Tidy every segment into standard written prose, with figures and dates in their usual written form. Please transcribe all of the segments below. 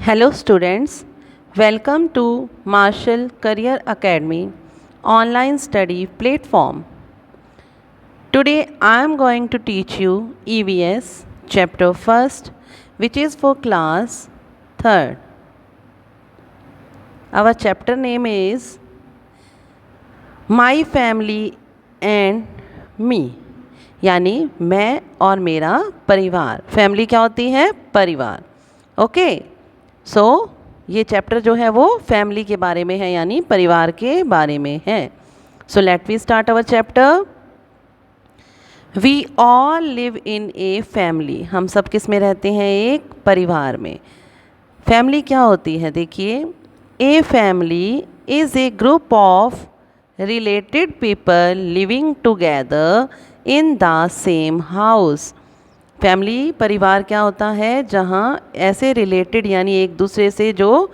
Hello students, welcome to Marshall Career Academy online study platform. Today I am going to teach you EVS chapter 1st, which is for class 3rd. Our chapter name is My Family and Me, यानी मैं और मेरा परिवार. Family क्या होती है? परिवार. Okay so ये चैप्टर जो है वो फैमिली के बारे में है, यानी परिवार के बारे में है. So let we start our chapter. We all live in a family. हम सब किस में रहते हैं? एक परिवार में. फैमिली क्या होती है? देखिए, ए family is a group of related people living together in the same house. Family परिवार क्या होता है? जहाँ ऐसे रिलेटेड यानी एक दूसरे से जो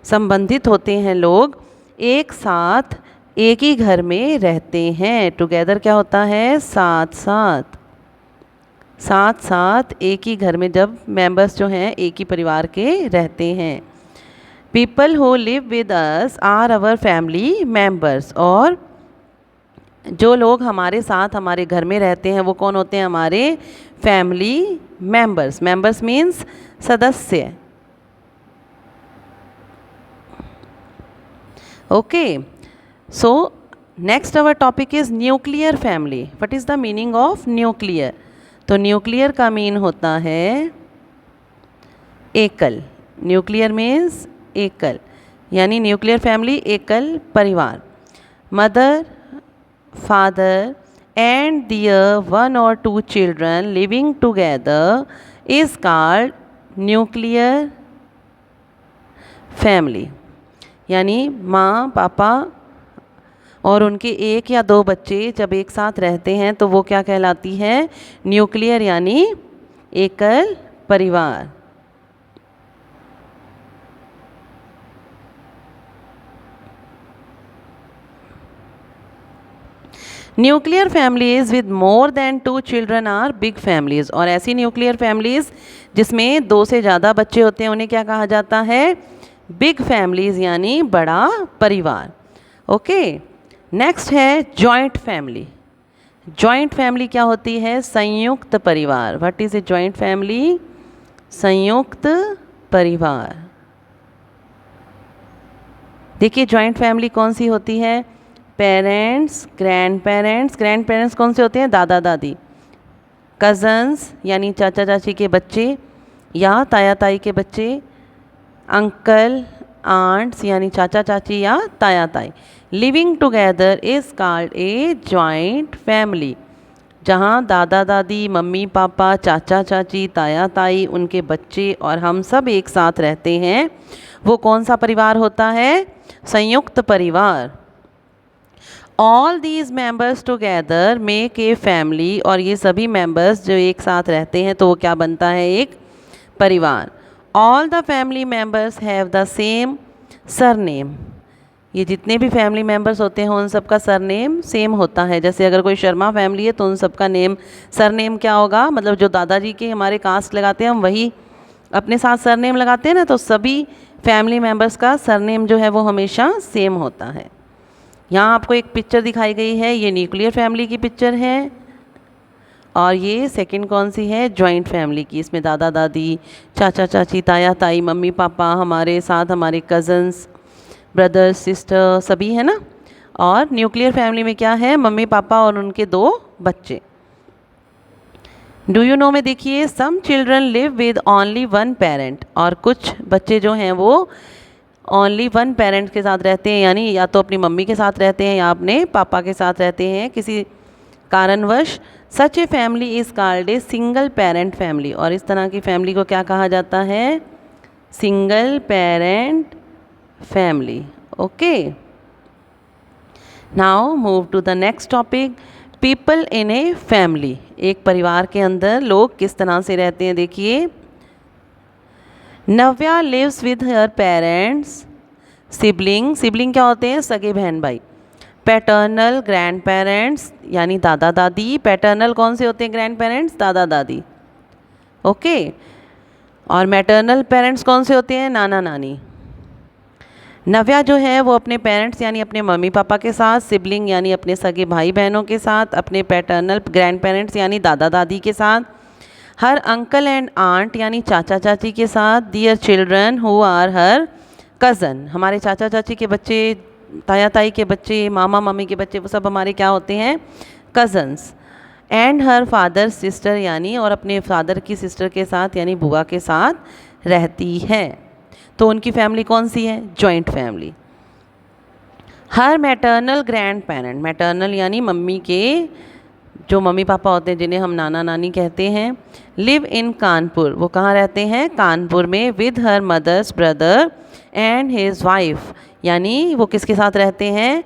संबंधित होते हैं लोग एक साथ एक ही घर में रहते हैं. टुगेदर क्या होता है? साथ साथ. साथ साथ एक ही घर में जब मेंबर्स जो हैं एक ही परिवार के रहते हैं. People who live with us are our family members. और जो लोग हमारे साथ हमारे घर में रहते हैं वो कौन होते हैं? हमारे फैमिली मेंबर्स. मेंबर्स मीन्स सदस्य. Okay so next our topic is nuclear family. What is the meaning of nuclear? तो न्यूक्लियर का मीन होता है एकल. न्यूक्लियर मीन्स एकल, यानी न्यूक्लियर फैमिली एकल परिवार. Mother, father and their one or two children living together is called nuclear family. यानी माँ, पापा और उनके एक या दो बच्चे जब एक साथ रहते हैं तो वो क्या कहलाती है? न्यूक्लियर यानी एकल परिवार. Nuclear families with more than 2 children are big families. और ऐसी न्यूक्लियर फैमिलीज़ जिसमें 2 से ज़्यादा बच्चे होते हैं उन्हें क्या कहा जाता है? बिग फैमिलीज़ यानी बड़ा परिवार. ओके नेक्स्ट है जॉइंट फैमिली. जॉइंट फैमिली क्या होती है? संयुक्त परिवार. What is a joint family? संयुक्त परिवार. देखिए जॉइंट फैमिली कौन सी होती है? Parents, grand parents. Grand parents कौन से होते हैं? दादा दादी. कज़न्स यानी चाचा चाची के बच्चे या ताया ताई के बच्चे. अंकल, आंट्स यानी चाचा चाची या ताया ताई. Living together is called a joint family. जहाँ दादा दादी, मम्मी पापा, चाचा चाची, ताया ताई, उनके बच्चे और हम सब एक साथ रहते हैं वो कौन सा परिवार होता है? संयुक्त परिवार. All these members together make a family. और ये सभी मेंबर्स जो एक साथ रहते हैं तो वो क्या बनता है? एक परिवार. All the family members have the same surname. ये जितने भी फैमिली मेंबर्स होते हैं उन सबका सरनेम सेम होता है. जैसे अगर कोई शर्मा फैमिली है तो उन सबका नेम सरनेम क्या होगा? मतलब जो दादाजी के हमारे कास्ट लगाते हैं हम वही अपने साथ सरनेम लगाते हैं ना, तो सभी फैमिली मेंबर्स का सरनेम जो है वो हमेशा सेम होता है. यहाँ आपको एक पिक्चर दिखाई गई है, ये न्यूक्लियर फैमिली की पिक्चर है. और ये सेकंड कौन सी है? जॉइंट फैमिली की. इसमें दादा दादी, चाचा चाची, ताया ताई, मम्मी पापा, हमारे साथ हमारे कज़न्स, ब्रदर्स, सिस्टर सभी है ना. और न्यूक्लियर फैमिली में क्या है? मम्मी पापा और उनके 2 बच्चे. डू यू नो में देखिए, some children live with only 1 parent. और कुछ बच्चे जो हैं वो ओनली 1 पेरेंट के साथ रहते हैं, यानी या तो अपनी मम्मी के साथ रहते हैं या अपने पापा के साथ रहते हैं किसी कारणवश. Such a family is called a single parent family. और इस तरह की फैमिली को क्या कहा जाता है? Single parent family. Okay now move to the next topic. People in a family. एक परिवार के अंदर लोग किस तरह से रहते हैं? देखिए, Navya lives with her parents. Sibling. Sibling क्या होते हैं? सगे बहन भाई. पैटर्नल ग्रैंड पेरेंट्स यानी दादा दादी. पैटर्नल कौन से होते हैं? ग्रैंड पेरेंट्स दादा दादी. ओके और मैटरनल पेरेंट्स कौन से होते हैं, नाना नानी। नव्या जो है वो अपने पेरेंट्स यानी अपने मम्मी पापा के साथ, सिबलिंग यानी अपने सगे भाई बहनों के साथ, अपने पैटर्नल ग्रैंड पेरेंट्स यानी दादा दादी के साथ, हर अंकल एंड आंट यानी चाचा चाची के साथ, their children who are her cousin, हमारे चाचा चाची के बच्चे, ताया ताई के बच्चे, मामा मामी के बच्चे, वो सब हमारे क्या होते हैं, cousins. And her father sister यानी और अपने फादर की सिस्टर के साथ यानी बुआ के साथ रहती है। तो उनकी फैमिली कौन सी है, जॉइंट फैमिली। हर मैटरनल ग्रैंड पेरेंट, मैटरनल यानी मम्मी के जो मम्मी पापा होते हैं जिन्हें हम नाना नानी कहते हैं, लिव इन कानपुर, वो कहाँ रहते हैं, कानपुर में, with her mother's brother and his wife, यानी वो किसके साथ रहते हैं,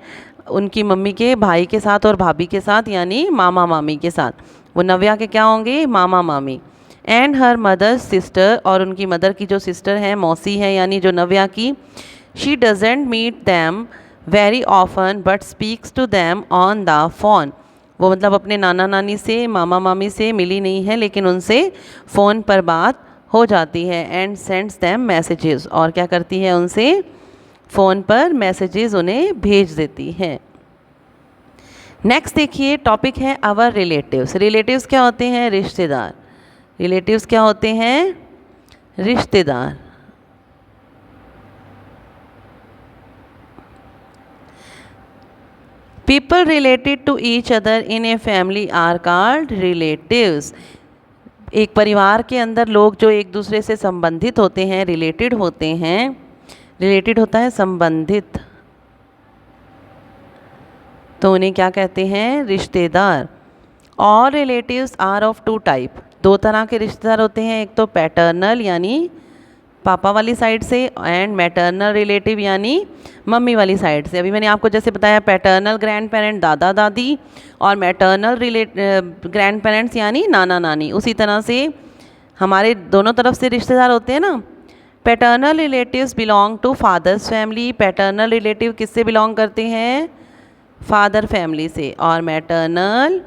उनकी मम्मी के भाई के साथ और भाभी के साथ यानी मामा मामी के साथ। वो नव्या के क्या होंगे, मामा मामी। एंड हर मदर्स सिस्टर, और उनकी मदर की जो सिस्टर है, मौसी है यानी जो नव्या की, she doesn't meet them very often but speaks to them on the phone, वो मतलब अपने नाना नानी से मामा मामी से मिली नहीं है लेकिन उनसे फ़ोन पर बात हो जाती है। एंड सेंड्स दैम मैसेजेस, और क्या करती है, उनसे फ़ोन पर मैसेजेस उन्हें भेज देती है। नेक्स्ट देखिए टॉपिक है आवर रिलेटिव्स। रिलेटिव्स क्या होते हैं, रिश्तेदार। रिलेटिव्स क्या होते हैं, रिश्तेदार। People related to each other in a family are called relatives. एक परिवार के अंदर लोग जो एक दूसरे से संबंधित होते हैं, रिलेटेड होते हैं, रिलेटेड होता है संबंधित, तो उन्हें क्या कहते हैं, रिश्तेदार। और relatives are of two type, दो तरह के रिश्तेदार होते हैं, एक तो पैटर्नल यानी पापा वाली साइड से, एंड मैटरनल रिलेटिव यानी मम्मी वाली साइड से। अभी मैंने आपको जैसे बताया पैटर्नल ग्रैंड पेरेंट दादा दादी, और मैटरनल ग्रैंड पेरेंट्स यानी नाना नानी। उसी तरह से हमारे दोनों तरफ से रिश्तेदार होते हैं ना। Paternal relatives belong to father's family, paternal relative किससे बिलोंग करते हैं, फादर फैमिली से। और maternal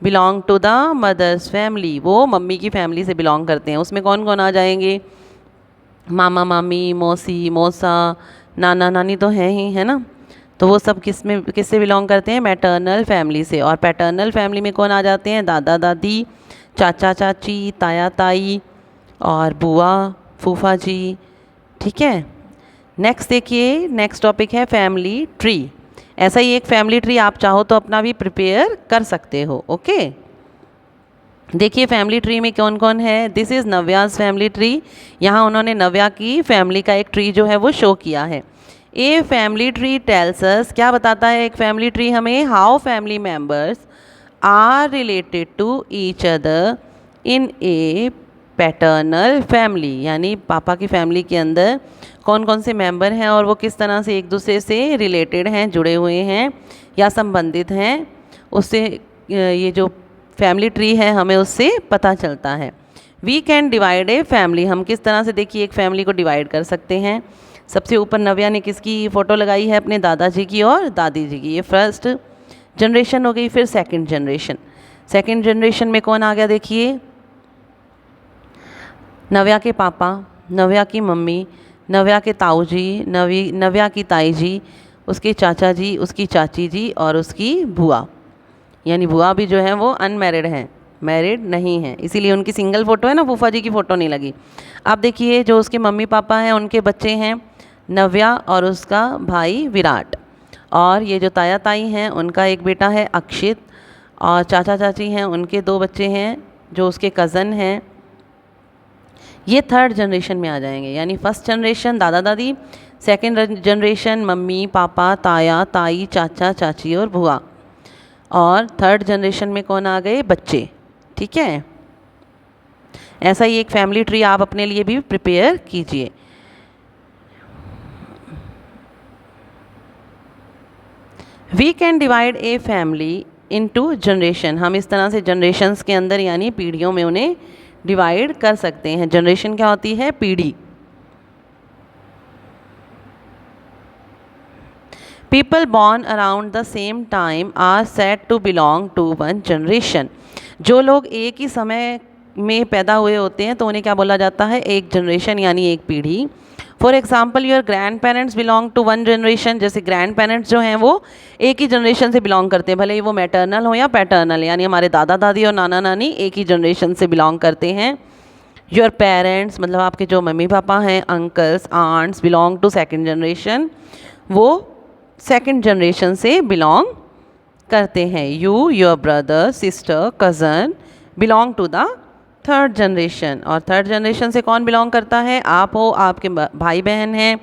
belong to the mother's family, वो मम्मी की फैमिली से बिलोंग करते हैं। उसमें कौन कौन आ जाएंगे, मामा मामी, मौसी मौसा, नाना नानी तो हैं ही, है ना। तो वो सब किससे बिलोंग करते हैं, मैटरनल फैमिली से। और पैटर्नल फैमिली में कौन आ जाते हैं, दादा दादी, चाचा चाची, ताया ताई, और बुआ फूफा जी। ठीक है। नेक्स्ट देखिए, नेक्स्ट टॉपिक है फैमिली ट्री। ऐसा ही एक फैमिली ट्री आप चाहो तो अपना भी प्रिपेयर कर सकते हो। ओके, देखिए फैमिली ट्री में कौन कौन है। This is Navya's family tree. यहाँ उन्होंने नव्या की फैमिली का एक ट्री जो है वो शो किया है। A family tree tells us, क्या बताता है एक फैमिली ट्री हमें, how family members are related to each other in a paternal family, यानी पापा की फैमिली के अंदर कौन कौन से मेंबर हैं और वो किस तरह से एक दूसरे से रिलेटेड हैं, जुड़े हुए हैं या संबंधित हैं, उससे ये जो फैमिली ट्री है हमें उससे पता चलता है। We can divide a family, हम किस तरह से देखिए एक फैमिली को डिवाइड कर सकते हैं। सबसे ऊपर नव्या ने किसकी फ़ोटो लगाई है, अपने दादाजी की और दादी जी की। ये फर्स्ट जनरेशन हो गई। फिर सेकंड जनरेशन, सेकंड जनरेशन में कौन आ गया देखिए, नव्या के पापा, नव्या की मम्मी, नव्या के ताऊ जी, नव्या की ताई जी, उसके चाचा जी, उसकी चाची जी और उसकी बुआ। यानी बुआ भी जो है वो अनमैरिड हैं, मैरिड नहीं हैं, इसीलिए उनकी सिंगल फ़ोटो है ना, फूफा जी की फ़ोटो नहीं लगी। अब देखिए जो उसके मम्मी पापा हैं उनके बच्चे हैं नव्या और उसका भाई विराट। और ये जो ताया ताई हैं उनका एक बेटा है अक्षित, और चाचा चाची हैं उनके दो बच्चे हैं जो उसके कज़न हैं। ये थर्ड जनरेशन में आ जाएंगे। यानी फर्स्ट जनरेशन दादा दादी, सेकंड जनरेशन मम्मी पापा, ताया ताई, चाचा चाची और बुआ, और थर्ड जनरेशन में कौन आ गए, बच्चे। ठीक है। ऐसा ही एक फैमिली ट्री आप अपने लिए भी प्रिपेयर कीजिए। We can divide a family into generation, हम इस तरह से जनरेशन्स के अंदर यानी पीढ़ियों में उन्हें डिवाइड कर सकते हैं। जनरेशन क्या होती है, पीढ़ी। People born around the same time are said to belong to one generation, जो लोग एक ही समय में पैदा हुए होते हैं तो उन्हें क्या बोला जाता है, एक जनरेशन यानी एक पीढ़ी। For example your grandparents belong to one generation, जैसे ग्रैंड पेरेंट्स जो हैं वो एक ही जनरेशन से बिलोंग करते हैं, भले ही वो मैटरनल हो या पैटर्नल, यानी हमारे दादा दादी और नाना नानी एक ही जनरेशन से बिलोंग करते हैं। योर पेरेंट्स मतलब आपके जो मम्मी पापा हैं, uncles aunts belong to second generation, वो सेकेंड जनरेशन से बिलोंग करते हैं। You your brother sister cousin belong to the third generation, और थर्ड जनरेशन से कौन बिलोंग करता है, आप हो, आपके भाई बहन हैं,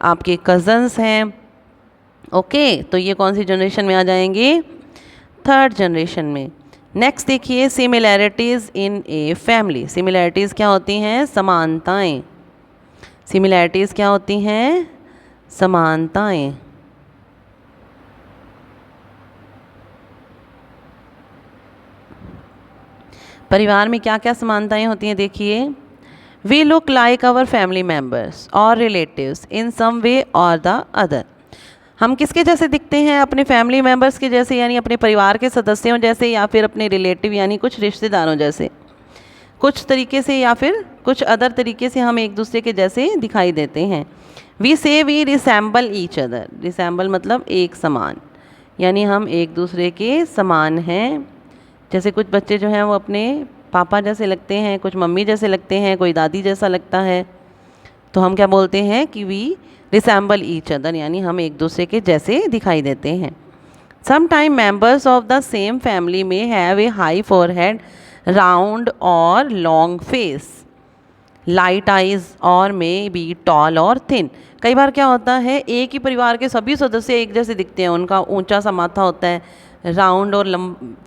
आपके कज़न्स हैं। ओके, तो ये कौन सी जनरेशन में आ जाएंगे, थर्ड जनरेशन में। नेक्स्ट देखिए similarities in a family. Similarities क्या होती हैं, समानताएं। सिमिलैरिटीज़ क्या होती हैं, समानताएं। परिवार में क्या क्या समानताएं होती हैं, देखिए we look like our family members और रिलेटिव्स इन सम वे और द अदर। हम किसके जैसे दिखते हैं, अपने फैमिली मेम्बर्स के जैसे यानी अपने परिवार के सदस्यों जैसे, या फिर अपने रिलेटिव यानी कुछ रिश्तेदारों जैसे, कुछ तरीके से या फिर कुछ अदर तरीके से हम एक दूसरे के जैसे दिखाई देते हैं। We say we resemble each other. Resemble मतलब एक समान, यानी हम एक दूसरे के समान हैं। जैसे कुछ बच्चे जो हैं वो अपने पापा जैसे लगते हैं, कुछ मम्मी जैसे लगते हैं, कोई दादी जैसा लगता है, तो हम क्या बोलते हैं कि वी रिसेंबल ईच अदर, यानी हम एक दूसरे के जैसे दिखाई देते हैं। Some time members of the same family may have a high forehead, round और लॉन्ग फेस, लाइट आइज और मे बी टॉल और थिन। कई बार क्या होता है, एक ही परिवार के सभी सदस्य एक जैसे दिखते हैं, उनका ऊंचा सा माथा होता है, राउंड और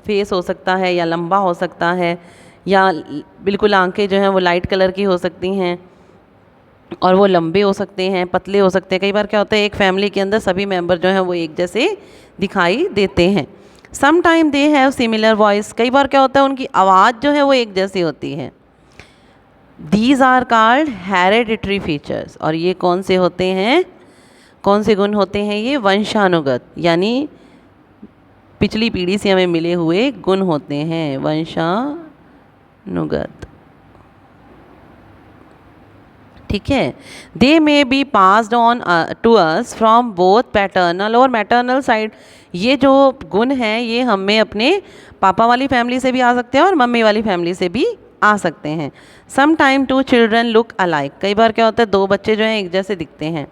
फेस हो सकता है या लंबा हो सकता है, या बिल्कुल आंखें जो हैं वो लाइट कलर की हो सकती हैं, और वो लंबे हो सकते हैं, पतले हो सकते हैं। कई बार क्या होता है, एक फैमिली के अंदर सभी मेंबर जो हैं वो एक जैसे दिखाई देते हैं। Some time they have similar voice. कई बार क्या होता है, उनकी आवाज़ जो है वो एक जैसी होती है। These are called hereditary features. और ये कौन से होते हैं, कौन से गुण होते हैं, ये वंशानुगत यानी पिछली पीढ़ी से हमें मिले हुए गुण होते हैं, वंशानुगत। ठीक है। They may be passed on to us from both paternal और मैटरनल साइड। ये जो गुण हैं ये हमें अपने पापा वाली फैमिली से भी आ सकते हैं और मम्मी वाली फैमिली से भी आ सकते हैं। Some time two children look alike. कई बार क्या होता है, दो बच्चे जो हैं एक जैसे दिखते हैं।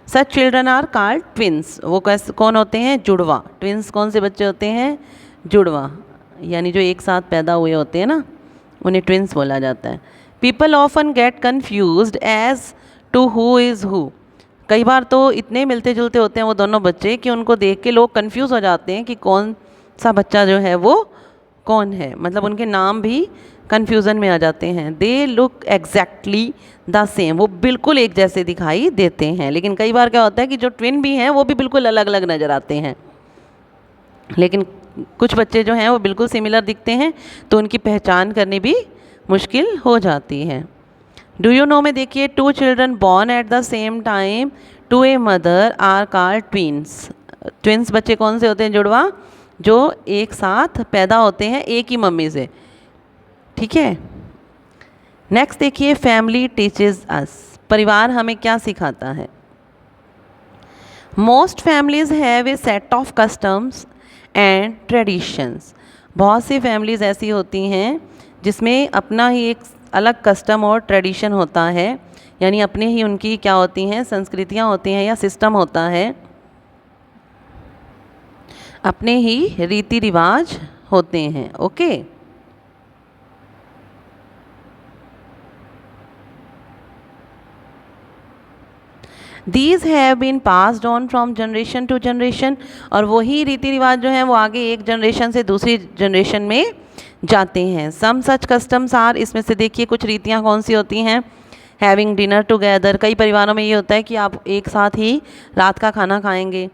सच चिल्ड्रन आर कॉल्ड ट्विंस। वो कैसे कौन होते हैं, जुड़वा। ट्विंस कौन से बच्चे होते हैं, जुड़वा, यानी जो एक साथ पैदा हुए होते हैं ना, उन्हें ट्विंस बोला जाता है। People often get confused as to who is who. कई बार तो इतने मिलते जुलते होते हैं वो दोनों बच्चे कि उनको देख के लोग कंफ्यूज हो जाते हैं कि कौन सा बच्चा जो है वो कौन है, मतलब उनके नाम भी कन्फ्यूज़न में आ जाते हैं। They look exactly the same. वो बिल्कुल एक जैसे दिखाई देते हैं। लेकिन कई बार क्या होता है कि जो ट्विन भी हैं वो भी बिल्कुल अलग अलग नज़र आते हैं, लेकिन कुछ बच्चे जो हैं वो बिल्कुल सिमिलर दिखते हैं, तो उनकी पहचान करनी भी मुश्किल हो जाती है। डू यू नो में देखिए, two children born at the same time to a mother are called twins. Twins बच्चे कौन से होते हैं, जुड़वा, जो एक साथ पैदा होते हैं एक ही मम्मी से। ठीक है। नेक्स्ट देखिए, फैमिली टीचेस अस। परिवार हमें क्या सिखाता है। Most families have a set of customs and traditions. बहुत सी फैमिलीज ऐसी होती हैं जिसमें अपना ही एक अलग कस्टम और ट्रेडिशन होता है, यानी अपने ही उनकी क्या होती हैं, संस्कृतियाँ होती हैं या सिस्टम होता है, अपने ही रीति रिवाज होते हैं। Okay. These have been passed on from generation to generation. और वही रीति रिवाज जो हैं वो आगे एक जनरेशन से दूसरी जनरेशन में जाते हैं। सम सच कस्टम्स आर। इसमें से देखिए कुछ रीतियाँ कौन सी होती हैं। Having dinner together. कई परिवारों में ये होता है कि आप एक साथ ही रात का खाना खाएंगे।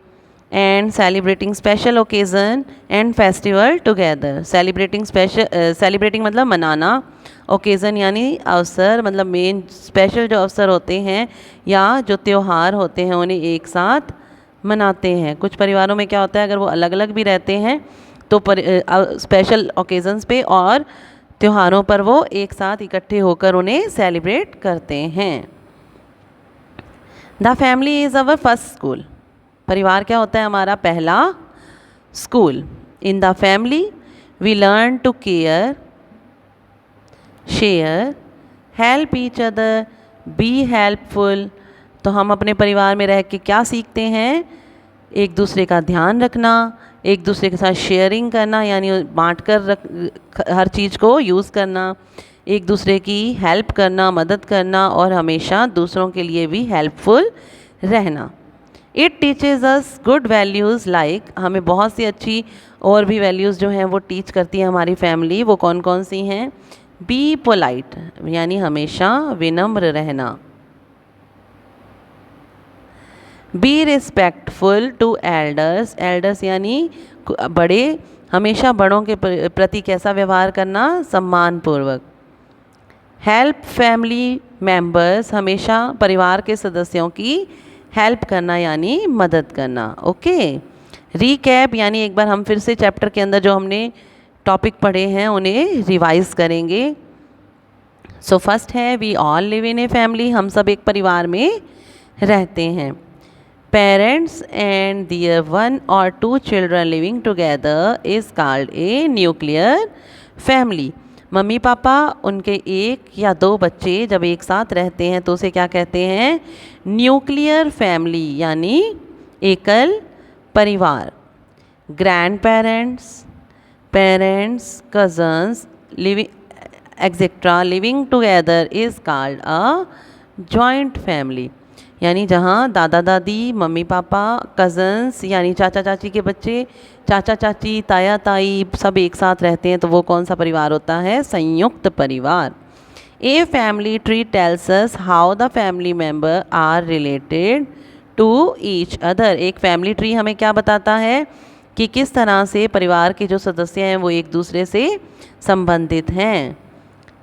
And celebrating special occasion and festival together. Celebrating मतलब मनाना, ओकेज़न यानी अवसर, मतलब मेन स्पेशल जो अवसर होते हैं या जो त्यौहार होते हैं उन्हें एक साथ मनाते हैं। कुछ परिवारों में क्या होता है, अगर वो अलग अलग भी रहते हैं तो स्पेशल ओकेज़न्स पे और त्योहारों पर वो एक साथ इकट्ठे होकर उन्हें सेलिब्रेट करते हैं। The family is our first school. परिवार क्या होता है? हमारा पहला स्कूल। In the family we learn to care, share, help each other, be helpful. तो हम अपने परिवार में रह के क्या सीखते हैं? एक दूसरे का ध्यान रखना, एक दूसरे के साथ शेयरिंग करना, यानी बांट कर हर चीज़ को यूज़ करना, एक दूसरे की हेल्प करना, मदद करना, और हमेशा दूसरों के लिए भी हेल्पफुल रहना। It teaches us good values like, हमें बहुत सी अच्छी और भी वैल्यूज़ जो हैं वो टीच करती है हमारी फैमिली। वो कौन कौन सी हैं? बी पोलाइट, यानी हमेशा विनम्र रहना। Be respectful to elders, elders यानी बड़े, हमेशा बड़ों के प्रति कैसा व्यवहार करना? सम्मानपूर्वक। हेल्प फैमिली मेंबर्स, हमेशा परिवार के सदस्यों की हेल्प करना यानी मदद करना। ओके, रीकैप यानी एक बार हम फिर से चैप्टर के अंदर जो हमने टॉपिक पढ़े हैं उन्हें रिवाइज करेंगे। सो फर्स्ट है we all live in a family, हम सब एक परिवार में रहते हैं। Parents and there 1 or 2 children living together is called a nuclear family. मम्मी पापा उनके 1 या 2 बच्चे जब एक साथ रहते हैं तो उसे क्या कहते हैं? न्यूक्लियर फैमिली, यानी एकल परिवार। Grand parents, parents, cousins, living etcetera living together is called a joint family, यानी जहाँ दादा दादी, मम्मी पापा, कज़न्स यानी चाचा चाची के बच्चे, चाचा चाची, ताया ताई सब एक साथ रहते हैं तो वो कौन सा परिवार होता है? संयुक्त परिवार। A family tree tells us how the family member are related to each other. एक फैमिली ट्री हमें क्या बताता है? कि किस तरह से परिवार के जो सदस्य हैं वो एक दूसरे से संबंधित हैं।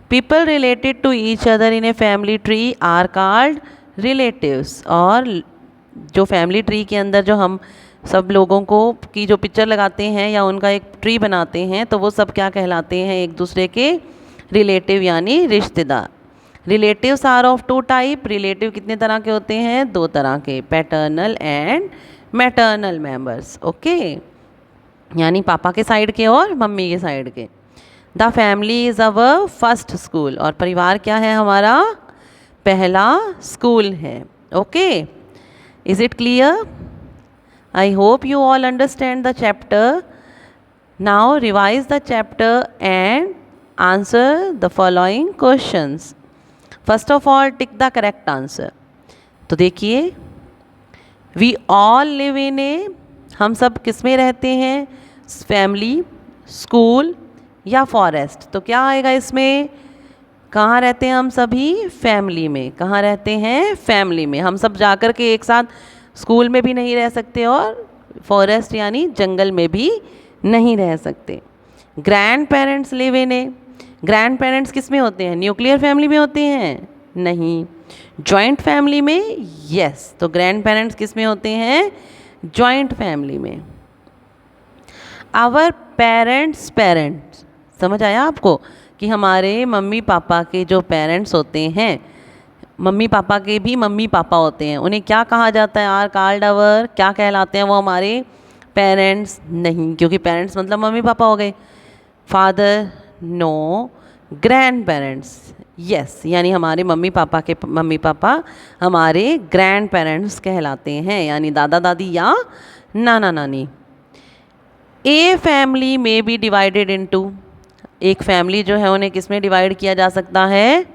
People related to each other in a family tree are called relatives, और जो फैमिली ट्री के अंदर जो हम सब लोगों को की जो पिक्चर लगाते हैं या उनका एक ट्री बनाते हैं तो वो सब क्या कहलाते हैं? एक दूसरे के रिलेटिव यानी रिश्तेदार। Relatives are of 2 type, relative कितने तरह के होते हैं? 2 तरह के, paternal and maternal members. Okay, यानी पापा के साइड के और मम्मी के साइड के। The family is our first school, और परिवार क्या है? हमारा पहला स्कूल है। Okay, is it clear? I hope you all understand the chapter. Now revise the chapter and answer the following questions. First of all tick the correct answer. तो देखिए, we all live in ए, हम सब किस में रहते हैं? Family, school या forest. तो क्या आएगा इसमें? कहाँ रहते हैं हम सभी? फैमिली में। कहाँ रहते हैं? फैमिली में। हम सब जाकर के एक साथ स्कूल में भी नहीं रह सकते और फॉरेस्ट यानी जंगल में भी नहीं रह सकते। Grand parents live in A, grand parents किस में होते हैं? न्यूक्लियर फैमिली में होते हैं? नहीं। जॉइंट फैमिली में? यस। तो ग्रैंड पेरेंट्स किस में होते हैं? जॉइंट फैमिली में। आवर पेरेंट्स पेरेंट्स, समझ आया आपको कि हमारे मम्मी पापा के जो पेरेंट्स होते हैं, मम्मी पापा के भी मम्मी पापा होते हैं, उन्हें क्या कहा जाता है? आर कॉल्ड आवर, क्या कहलाते हैं वो? हमारे पेरेंट्स नहीं, क्योंकि पेरेंट्स मतलब मम्मी पापा हो गए। Father no, grandparents yes, यानी हमारे मम्मी पापा के मम्मी पापा हमारे ग्रैंड पेरेंट्स कहलाते हैं, यानी दादा दादी या नाना नानी। ए फैमिली में बी डिवाइडेड इनटू, एक फैमिली जो है उन्हें किस में डिवाइड किया जा सकता है?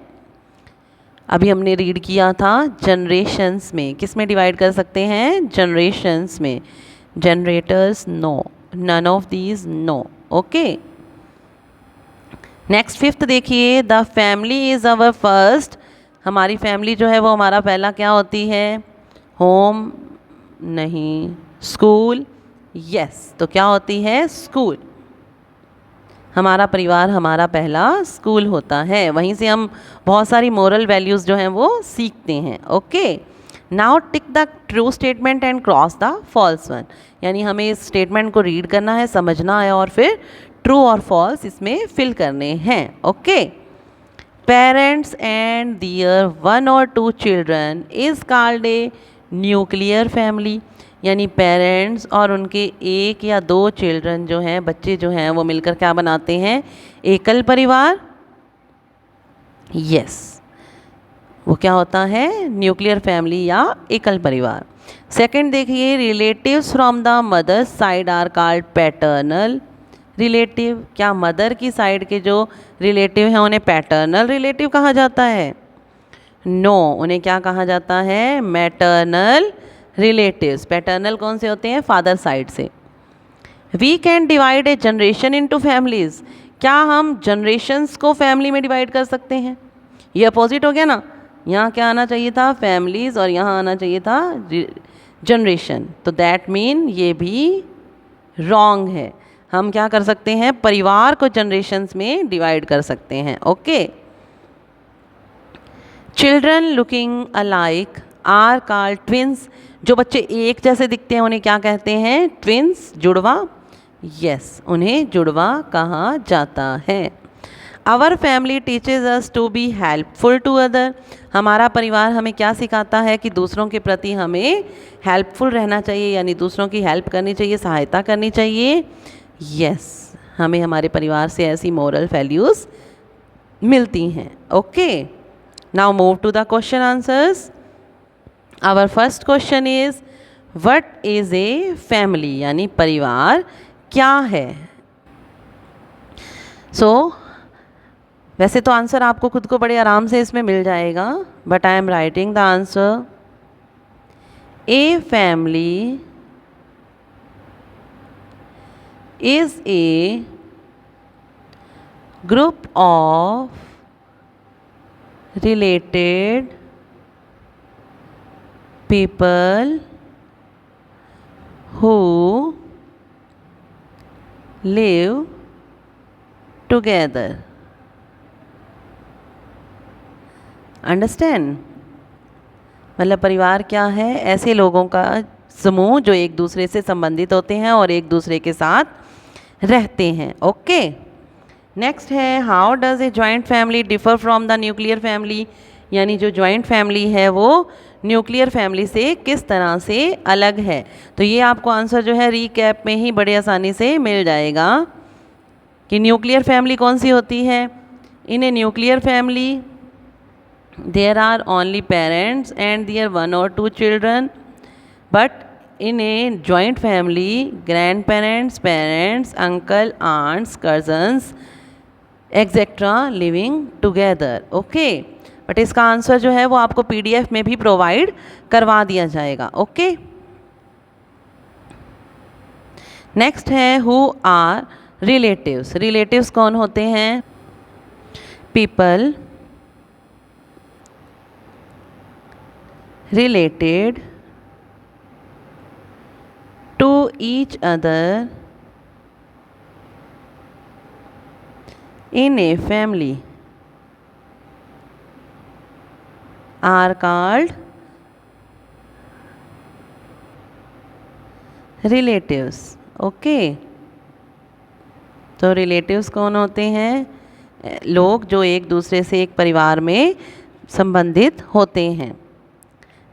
अभी हमने रीड किया था जनरेशन्स में। किस में डिवाइड कर सकते हैं? जनरेशन्स में। Generators no, none of these no. Okay, next fifth देखिए, the family is our first, हमारी फैमिली जो है वो हमारा पहला क्या होती है? होम नहीं, स्कूल यस। तो क्या होती है? स्कूल। हमारा परिवार हमारा पहला स्कूल होता है, वहीं से हम बहुत सारी मोरल वैल्यूज़ जो हैं वो सीखते हैं। Okay, now tick the true statement and cross the false one, यानी हमें इस स्टेटमेंट को रीड करना है, समझना है और फिर ट्रू और फॉल्स इसमें फिल करने हैं। Okay, parents and their 1 or 2 children is called a nuclear family, यानी पेरेंट्स और उनके 1 या 2 चिल्ड्रन जो हैं, बच्चे जो हैं, वो मिलकर क्या बनाते हैं? एकल परिवार। यस, वो क्या होता है? न्यूक्लियर फैमिली या एकल परिवार। सेकंड देखिए, relatives from the mother's side are called paternal relative. क्या मदर की साइड के जो रिलेटिव हैं उन्हें पैटर्नल रिलेटिव कहा जाता है? नो, उन्हें क्या कहा जाता है? Maternal relatives. पैटर्नल कौन से होते हैं? फादर साइड से। We can divide a generation into families. क्या हम जनरेशन्स को फैमिली में डिवाइड कर सकते हैं? ये अपोजिट हो गया ना, यहाँ क्या आना चाहिए था? फैमिलीज, और यहाँ आना चाहिए था जनरेशन। तो दैट मीन ये भी रॉन्ग है। हम क्या कर सकते हैं? परिवार को जनरेशन्स में डिवाइड कर सकते हैं। Okay, children looking alike are called twins. जो बच्चे एक जैसे दिखते हैं उन्हें क्या कहते हैं? ट्विंस, जुड़वा। यस, उन्हें जुड़वा कहा जाता है। Our family teaches us to be helpful to other. हमारा परिवार हमें क्या सिखाता है? कि दूसरों के प्रति हमें हेल्पफुल रहना चाहिए, यानी दूसरों की हेल्प करनी चाहिए, सहायता करनी चाहिए। यस, हमें हमारे परिवार से ऐसी मोरल वैल्यूज़ मिलती हैं। Okay, now move to the question answers. Our first question is what is a family, यानी परिवार क्या है? वैसे तो आंसर आपको खुद को बड़े आराम से इसमें मिल जाएगा, but I am writing the answer. A family is a group of related people who live together. Understand? मतलब परिवार क्या है? ऐसे लोगों का समूह जो एक दूसरे से संबंधित होते हैं और एक दूसरे के साथ रहते हैं। ओके, नेक्स्ट है how does a joint family differ from the nuclear family, यानी जो जॉइंट फैमिली है वो न्यूक्लियर फैमिली से किस तरह से अलग है? तो ये आपको आंसर जो है रीकैप में ही बड़े आसानी से मिल जाएगा कि न्यूक्लियर फैमिली कौन सी होती है। In a nuclear family there are only parents and there 1 or 2 children, but in a joint family grandparents, parents, uncle, aunts, cousins etc living together. Okay, but इसका आंसर जो है वो आपको PDF में भी प्रोवाइड करवा दिया जाएगा। ओके, नेक्स्ट है हु आर रिलेटिव्स। रिलेटिव्स कौन होते हैं? People related to each other in a family are called relatives. Okay, तो रिलेटिव्स कौन होते हैं? लोग जो एक दूसरे से एक परिवार में संबंधित होते हैं।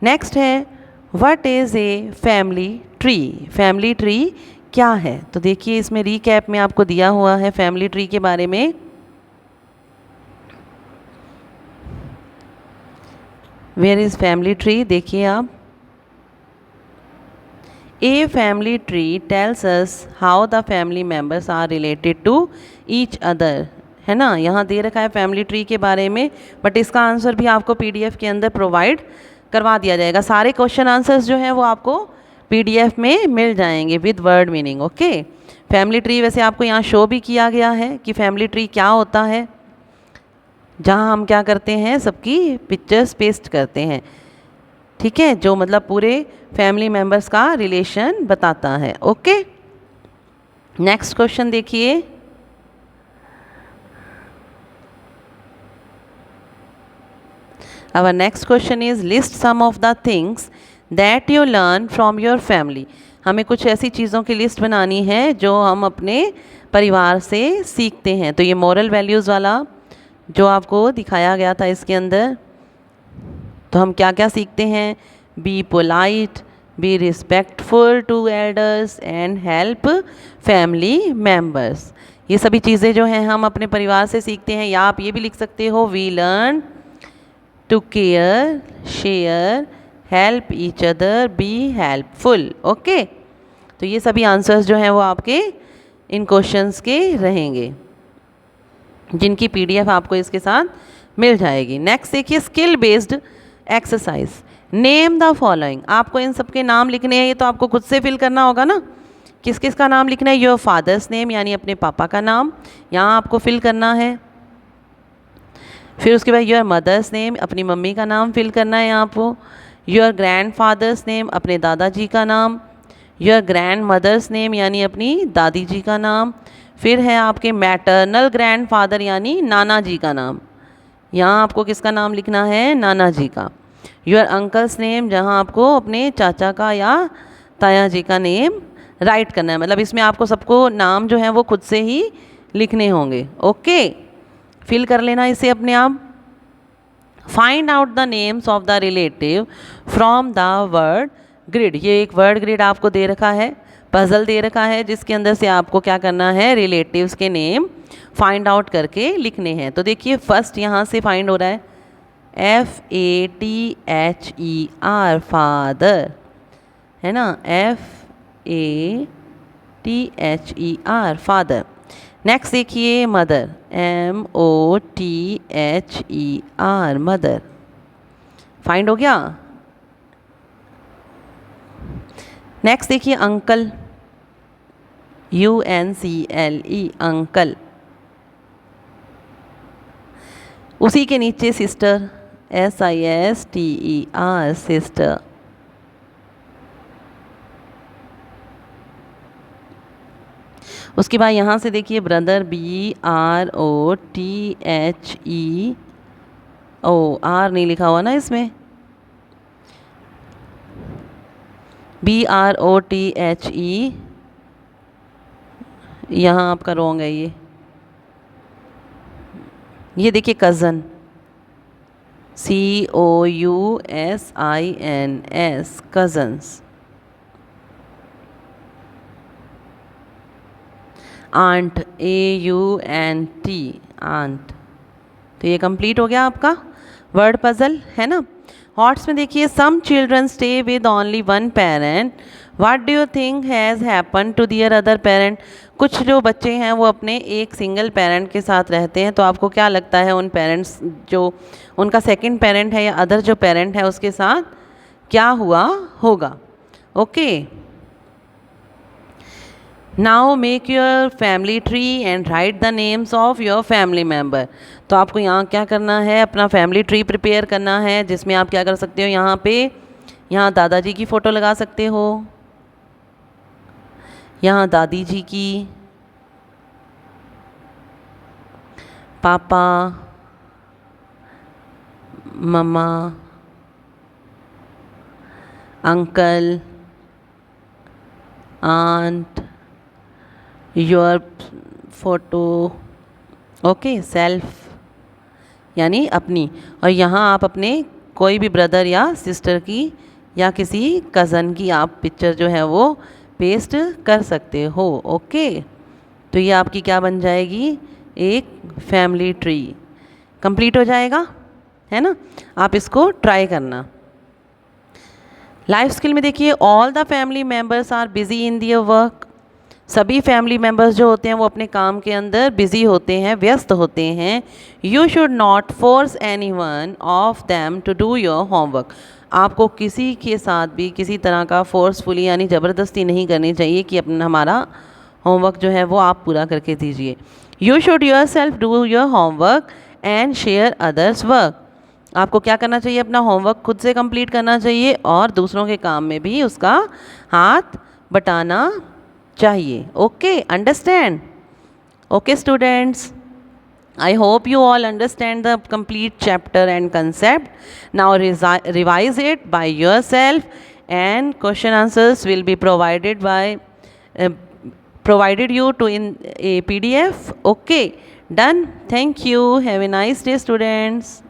नेक्स्ट है what is a family tree. Family tree क्या है? तो देखिए इसमें रीकैप में आपको दिया हुआ है फैमिली ट्री के बारे में। Where is family tree? देखिए आप, a family tree tells us how the family members are related to each other, है ना। यहाँ दे रखा है फैमिली ट्री के बारे में, बट इसका आंसर भी आपको PDF के अंदर प्रोवाइड करवा दिया जाएगा। सारे क्वेश्चन आंसर्स जो हैं वो आपको PDF में मिल जाएंगे with word meaning. Okay, family tree वैसे आपको यहाँ शो भी किया गया है कि फैमिली ट्री क्या होता है, जहाँ हम क्या करते हैं, सबकी पिक्चर्स पेस्ट करते हैं, ठीक है, जो मतलब पूरे फैमिली मेम्बर्स का रिलेशन बताता है। ओके, नेक्स्ट क्वेश्चन देखिए। Our next question is list some of the things that you learn from your family. हमें कुछ ऐसी चीज़ों की लिस्ट बनानी है जो हम अपने परिवार से सीखते हैं। तो ये मॉरल वैल्यूज़ वाला जो आपको दिखाया गया था इसके अंदर, तो हम क्या क्या सीखते हैं? Be polite, be respectful to elders and help family members. ये सभी चीज़ें जो हैं हम अपने परिवार से सीखते हैं। या आप ये भी लिख सकते हो, we learn to care, share, help each other, be helpful. Okay, तो ये सभी आंसर्स जो हैं वो आपके इन क्वेश्चंस के रहेंगे, जिनकी पीडीएफ आपको इसके साथ मिल जाएगी। नेक्स्ट देखिए, skill based exercise. Name the following. आपको इन सब के नाम लिखने हैं, ये तो आपको खुद से फिल करना होगा ना। किस किस का नाम लिखना है? योर फादर्स नेम, यानी अपने पापा का नाम यहाँ आपको फिल करना है। फिर उसके बाद योर मदर्स नेम, अपनी मम्मी का नाम फिल करना है यहाँ आपको। योर ग्रैंड फादर्स नेम, अपने दादाजी का नाम। योर ग्रैंड मदर्स नेम, यानी अपनी दादी जी का नाम। फिर है आपके मैटरनल ग्रैंड फादर, यानी नाना जी का नाम। यहाँ आपको किसका नाम लिखना है? नाना जी का। योर अंकल्स नेम, जहाँ आपको अपने चाचा का या ताया जी का नेम राइट करना है। मतलब इसमें आपको सबको नाम जो है वो खुद से ही लिखने होंगे। ओके, फिल कर लेना इसे अपने आप। Find out the names of the relative from the word grid. ये एक वर्ड ग्रिड आपको दे रखा है, पजल दे रखा है, जिसके अंदर से आपको क्या करना है? रिलेटिव्स के नेम फाइंड आउट करके लिखने हैं। तो देखिए फर्स्ट यहाँ से फाइंड हो रहा है, FATHER, फादर, है ना, FATHER, फादर। नेक्स्ट देखिए मदर, MOTHER, मदर। फाइंड हो गया। नेक्स्ट देखिए अंकल, UNCLE, अंकल। उसी के नीचे सिस्टर, SISTER, सिस्टर। उसके बाद यहाँ से देखिए ब्रदर, BROTHER, नहीं लिखा हुआ ना इसमें, BROTHE, यहाँ आपका रॉन्ग है ये देखिए cousin, COUSINS, cousins. Aunt, AUNT, aunt. तो ये कंप्लीट हो गया आपका वर्ड पजल, है ना। हॉट्स में देखिए, some children stay with only one parent, what do you think has happen to their other parent. कुछ जो बच्चे हैं वो अपने एक सिंगल पेरेंट के साथ रहते हैं, तो आपको क्या लगता है उन पेरेंट्स, जो उनका सेकंड पेरेंट है या अदर जो पेरेंट है उसके साथ क्या हुआ होगा। Okay, now make your family tree and right the names of your family member. तो आपको यहाँ क्या करना है? अपना फैमिली ट्री प्रिपेयर करना है, जिसमें आप क्या कर सकते हो? यहाँ पे, यहाँ दादाजी की फ़ोटो लगा सकते हो, यहाँ दादी जी की, पापा, मम्मा, uncle, aunt, your photo, okay, self, यानी अपनी। और यहाँ आप अपने कोई भी ब्रदर या सिस्टर की या किसी कज़न की आप पिक्चर जो है वो पेस्ट कर सकते हो। ओके, तो ये आपकी क्या बन जाएगी? एक फैमिली ट्री कंप्लीट हो जाएगा, है ना। आप इसको ट्राई करना। लाइफ स्किल में देखिए, all the family members are busy in their work. सभी फैमिली मेम्बर्स जो होते हैं वो अपने काम के अंदर बिजी होते हैं, व्यस्त होते हैं। You should not force any one of them to do your homework. आपको किसी के साथ भी किसी तरह का फोर्सफुली यानी ज़बरदस्ती नहीं करनी चाहिए कि अपना हमारा होमवर्क जो है वो आप पूरा करके दीजिए। You should your self do your homework and share others work. आपको क्या करना चाहिए? अपना होमवर्क खुद से कंप्लीट करना चाहिए और दूसरों के काम में भी उसका हाथ बटाना चाहिए। Okay, understand? Okay students, I hope you all understand the complete chapter and concept. Now revise it by yourself and question answers will be provided you to in a PDF. Okay, done. Thank you. Have a nice day, students.